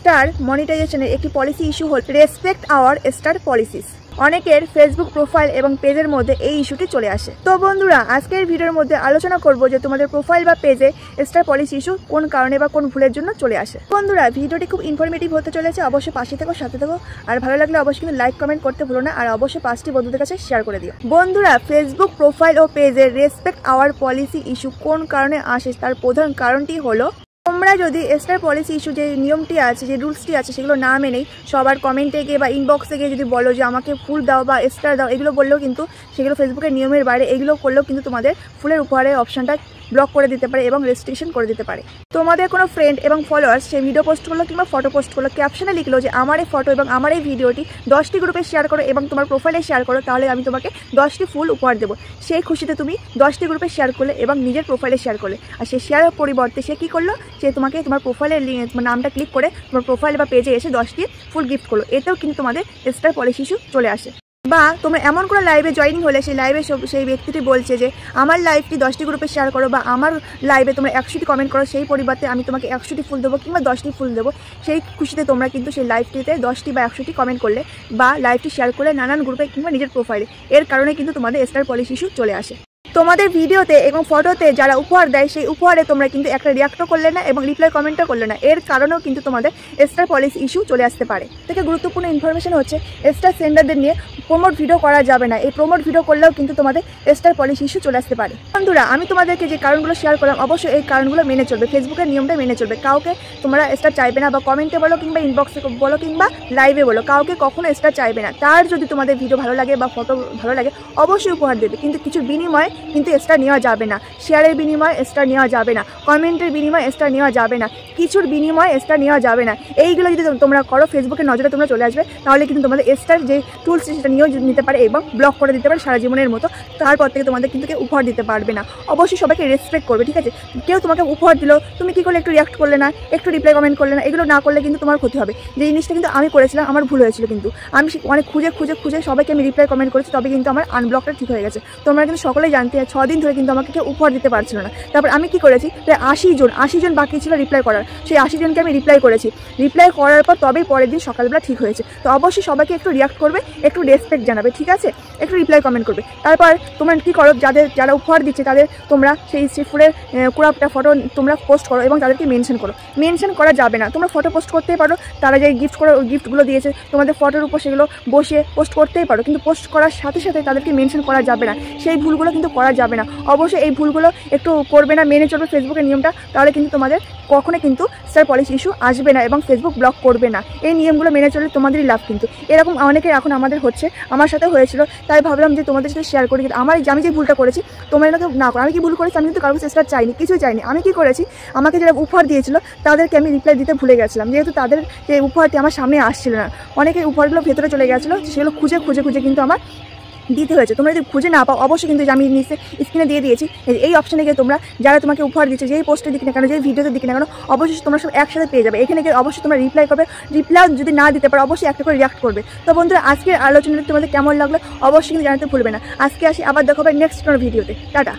Star মনিটাইজেশনের একটি policy issue হল রেসপেক্ট আওয়ার স্টার পলিসিস। অনেকের ফেসবুক প্রোফাইল এবং পেজের মধ্যে এই ইস্যুটি চলে আসে। তো বন্ধুরা, আজকের ভিডিওর মধ্যে আলোচনা করব যে তোমাদের প্রোফাইল বা পেজে স্টার পলিসি ইস্যু কোন কারণে বা কোন ভুলের জন্য চলে আসে। বন্ধুরা, ভিডিওটি খুব ইনফরমেটিভ হতে চলেছে, অবশ্যই পাশে থেকো, সাথে থেকো। আর ভালো লাগলে অবশ্যই কিন্তু লাইক কমেন্ট করতে ভুলো না, আর অবশ্যই 5টি বন্ধুদের কাছে শেয়ার করে দিও। বন্ধুরা, ফেসবুক প্রোফাইল ও পেজের রেসপেক্ট আওয়ার পলিসি ইস্যু কোন কারণে আসে তার প্রধান কারণটি হলো তোমরা যদি স্টার পলিসি ইস্যু যে নিয়মটি আছে, যে রুলসটি আছে, সেগুলো না মেনেই সবার কমেন্টে গিয়ে বা ইনবক্সে গিয়ে যদি বলো যে আমাকে ফুল দাও বা স্টার দাও, এগুলো বললেও কিন্তু সেগুলো ফেসবুকের নিয়মের বাইরে। এগুলো করলেও কিন্তু তোমাদের ফুলের উপহারের অপশানটা ব্লক করে দিতে পারে এবং রেস্ট্রিকশন করে দিতে পারে। তোমাদের কোনো ফ্রেন্ড এবং ফলোয়ার্স সেই ভিডিও পোস্ট করলো কিংবা ফটো পোস্ট করলো, ক্যাপশনে লিখলো যে আমার এই ফটো এবং আমার এই ভিডিওটি 10টি গ্রুপে শেয়ার করো এবং তোমার প্রোফাইলে শেয়ার করো, তাহলে আমি তোমাকে 10টি ফুল উপহার দেবো। সেই খুশিতে তুমি 10টি গ্রুপে শেয়ার করলে এবং নিজের প্রোফাইলে শেয়ার করলে, আর সেই শেয়ারের পরিবর্তে সে কী করলো, সে তোমাকে তোমার প্রোফাইলের নামটা ক্লিক করে তোমার প্রোফাইল বা পেজে এসে 10টি ফুল গিফট করলো। এতেও কিন্তু তোমাদের স্টার পলিসি ইস্যু চলে আসে। বা তোমরা এমন কোনো লাইভে জয়েনিং হলে সেই লাইভে সেই ব্যক্তিটি বলছে যে আমার লাইভটি 10টি গ্রুপে শেয়ার করো বা আমার লাইভে তোমরা 100টি কমেন্ট করো, সেই পরিবর্তে আমি তোমাকে 100টি ফুল দেবো কিংবা 10টি ফুল দেবো। সেই খুশিতে তোমরা কিন্তু সেই লাইভটিতে 10টি বা 100টি কমেন্ট করলে বা লাইভটি শেয়ার করলে নানান গ্রুপে কিংবা নিজের প্রোফাইলে, এর কারণে কিন্তু তোমাদের স্টার পলিসি ইস্যু চলে আসে। তোমাদের ভিডিওতে এবং ফটোতে যারা উপহার দেয় সেই উপহারে তোমরা কিন্তু একটা রিয়াক্টও করলে না এবং রিপ্লাই কমেন্টও করলে না, এর কারণেও কিন্তু তোমাদের স্টার পলিসি ইস্যু চলে আসতে পারে। থেকে গুরুত্বপূর্ণ ইনফরমেশন হচ্ছে স্টার সেন্ডারদের নিয়ে প্রমোট ভিডিও করা যাবে না। এই প্রমোট ভিডিও করলেও কিন্তু তোমাদের স্টার পলিসি ইস্যু চলে আসতে পারে। বন্ধুরা, আমি তোমাদেরকে যে কারণগুলো শেয়ার করলাম, অবশ্যই এই কারণগুলো মেনে চলবে, ফেসবুকের নিয়মটা মেনে চলবে। কাউকে তোমরা স্টার চাইবে না, বা কমেন্টে বলো কিংবা ইনবক্সে বলো কিংবা লাইভে বলো, কাউকে কখনো স্টার চাইবে না। তার যদি তোমাদের ভিডিও ভালো লাগে বা ফটো ভালো লাগে, অবশ্যই উপহার দেবে, কিন্তু কিছুর বিনিময়ে কিন্তু স্টার নেওয়া যাবে না। শেয়ারের বিনিময়ে স্টার নেওয়া যাবে না, কমেন্টের বিনিময়ে স্টার নেওয়া যাবে না, কিছুর বিনিময়ে স্টার নেওয়া যাবে না। এইগুলো যদি তোমরা করো, ফেসবুকের নজরে তোমরা চলে আসবে, তাহলে কিন্তু তোমাদের স্টার যে টুলস সেটা নিয়েও নিতে পারে এবং ব্লক করে দিতে পারে সারা জীবনের মতো। তারপর থেকে তোমাদের কিন্তু কেউ উপহার দিতে পারবে না। অবশ্যই সবাইকে রেসপেক্ট করবে, ঠিক আছে? কেউ তোমাকে উপহার দিল, তুমি কী করলে, একটু রিয়াক্ট করলে না, একটু রিপ্লাই কমেন্ট করলে না, এগুলো না করলে কিন্তু তোমার ক্ষতি হবে। যে জিনিসটা কিন্তু আমি করেছিলাম, আমার ভুল হয়েছিল, কিন্তু আমি অনেক খুঁজে সবাইকে আমি রিপ্লাই কমেন্ট করেছি, তবে কিন্তু আমার আনব্লকটা ঠিক হয়ে গেছে। তোমরা কিন্তু সকলেই জানতে, 6 দিন ধরে কিন্তু আমাকে কেউ উপহার দিতে পারছিল না। তারপর আমি কি করেছি, প্রায় 80 জন বাকি ছিল রিপ্লাই করার, সেই 80 জনকে আমি রিপ্লাই করেছি। রিপ্লাই করার পর তবেই পরের দিন সকালবেলা ঠিক হয়েছে। তো অবশ্যই সবাইকে একটু রিয়াক্ট করবে, একটু রেসপেক্ট জানাবে, ঠিক আছে? একটু রিপ্লাই কমেন্ট করবে। তারপর তোমরা কী করো, যারা উপহার দিচ্ছে তাদের তোমরা সেই ফুলের কুড়াপটা ফটো তোমরা পোস্ট করো এবং তাদেরকে মেনশন করো। মেনশন করা যাবে না, তোমরা ফটো পোস্ট করতেই পারো, তারা যে গিফটগুলো দিয়েছে তোমাদের ফটোর উপর, সেগুলো বসিয়ে পোস্ট করতেই পারো, কিন্তু পোস্ট করার সাথে সাথে তাদেরকে মেনশন করা যাবে না। সেই ভুলগুলো কিন্তু করা যাবে না। অবশ্যই এই ভুলগুলো একটু করবে না, মেনে চলবে ফেসবুকের নিয়মটা, তাহলে কিন্তু তোমাদের কখনো কিন্তু স্টার পলিসি ইস্যু আসবে না এবং ফেসবুক ব্লক করবে না। এই নিয়মগুলো মেনে চললে তোমাদেরই লাভ। কিন্তু এরকম অনেকের এখন আমাদের হচ্ছে, আমার সাথে হয়েছিল, তাই ভাবলাম যে তোমাদের সাথে শেয়ার করি। আমি যে ভুলটা করেছি তোমরা না করো। আমি কি ভুল করেছি, আমি কিন্তু কারোর স্টার চাইনি, কিছুই চাইনি। আমি কি করেছি, আমাকে যারা উপহার দিয়েছিল তাদেরকে আমি রিপ্লাই দিতে ভুলে গেছিলাম, যেহেতু তাদের যে উপহারটি আমার সামনে আসছিল না। অনেকে উপহারগুলো ভেতরে চলে গেছিলো, সেগুলো খুঁজে কিন্তু আমার দিতে হয়েছে। তোমরা যদি খুঁজে না পাও, অবশ্যই কিন্তু আমি নিচে স্ক্রিনে দিয়ে দিয়েছি, এই অপশানে গিয়ে তোমরা যারা তোমাকে উপহার দিচ্ছে, যেই পোস্টের দিকে না কেন, যেই ভিডিওতে দিকে না কেন, অবশ্যই তোমরা সব একসাথে পেয়ে যাবে। এখানে গিয়ে অবশ্যই তোমরা রিপ্লাই করবে। রিপ্লাই যদি না দিতে পারো, অবশ্যই একটা করে রিয়াক্ট করবে। তো বন্ধুরা, আজকের আলোচনাটা তোমাদের কেমন লাগলো অবশ্যই কিন্তু জানাতে ভুলবে না। আজকে আসি, আবার দেখা হবে নেক্সট কোনো ভিডিওতে। টাটা।